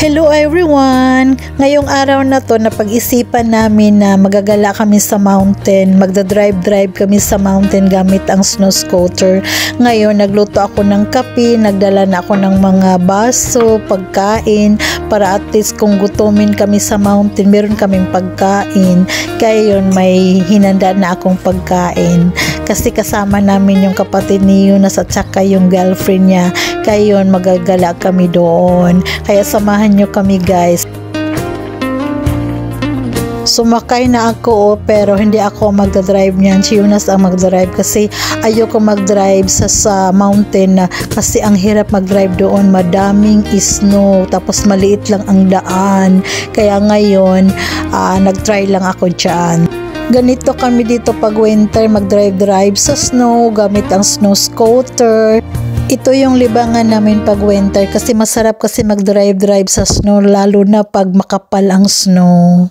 Hello everyone! Ngayong araw na to napag-isipan namin na magagala kami sa mountain, magdadrive-drive kami sa mountain gamit ang snow scooter. Ngayon nagluto ako ng kape, nagdala na ako ng mga baso, pagkain para at least kung gutumin kami sa mountain, meron kaming pagkain. Kaya yun may hinanda na akong pagkain. Kasi kasama namin yung kapatid ni Yunus at saka yung girlfriend niya. Kaya yun magagala kami doon. Kaya samahan nyo kami guys. Sumakay na ako pero hindi ako magdadrive niyan. Si Yunus ang magdadrive kasi ayoko magdrive sa mountain na kasi ang hirap magdrive doon, madaming snow tapos maliit lang ang daan. Kaya ngayon nagtry lang ako dyan. Ganito kami dito pag winter, magdrive-drive sa snow gamit ang snow scooter. Ito yung libangan namin pag winter kasi masarap kasi mag-drive-drive sa snow lalo na pag makapal ang snow.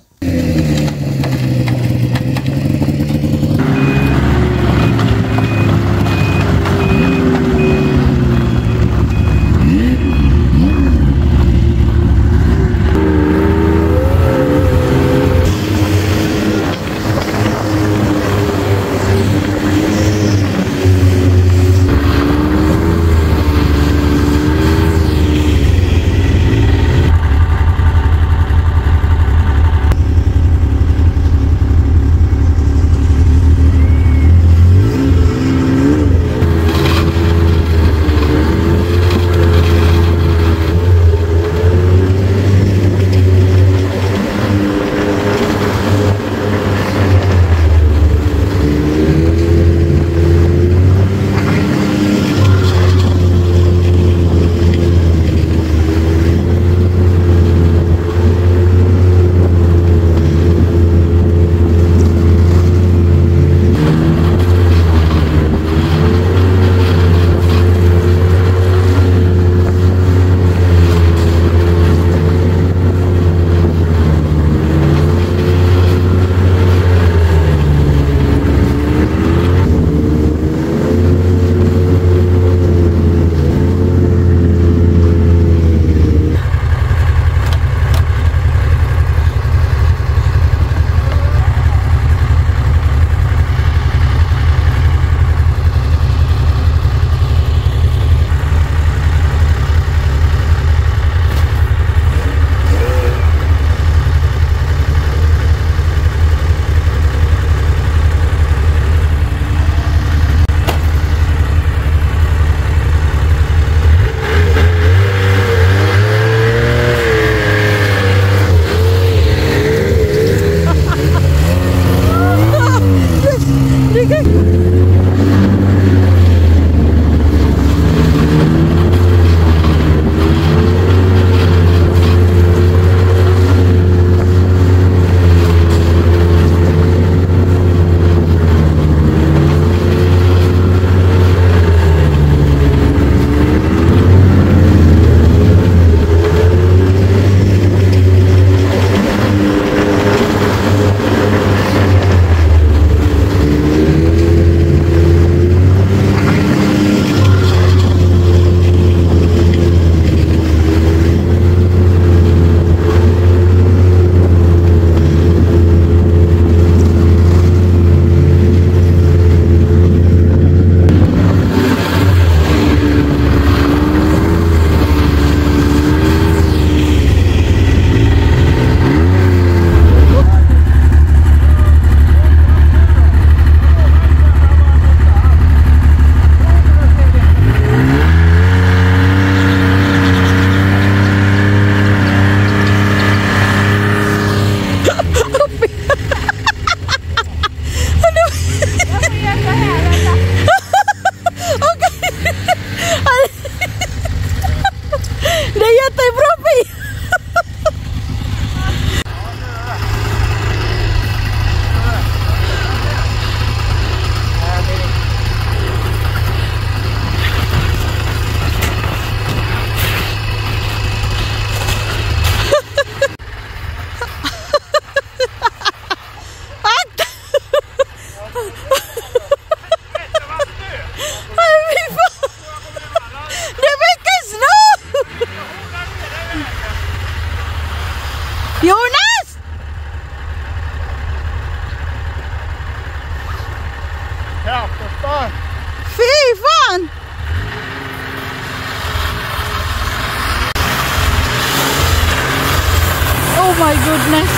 my goodness.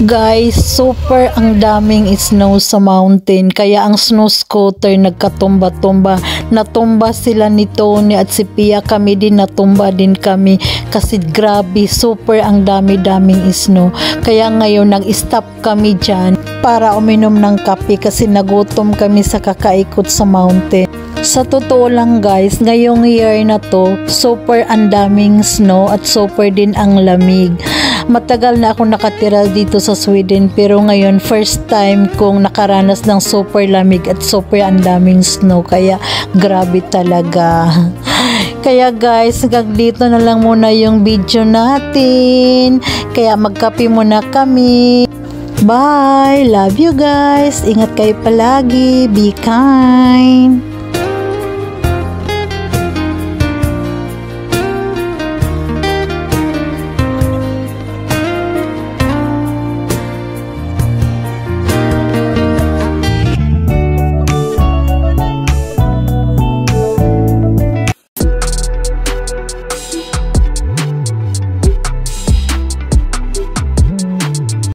Guys, super ang daming snow sa mountain. Kaya ang snow scooter nagkatumba-tumba. Natumba sila ni Tony at si Pia. Kami din natumba din kami. Kasi grabe, super ang dami-daming snow. Kaya ngayon nag-stop kami dyan para uminom ng kape kasi nagutom kami sa kakaikot sa mountain. Sa totoo lang guys, ngayong year na to, super ang daming snow at super din ang lamig. Matagal na ako nakatira dito sa Sweden pero ngayon first time kong nakaranas ng super lamig at super ang daming snow, kaya grabe talaga. Kaya guys, hanggang dito na lang muna yung video natin. Kaya magkape muna kami. Bye! Love you guys! Ingat kayo palagi. Be kind!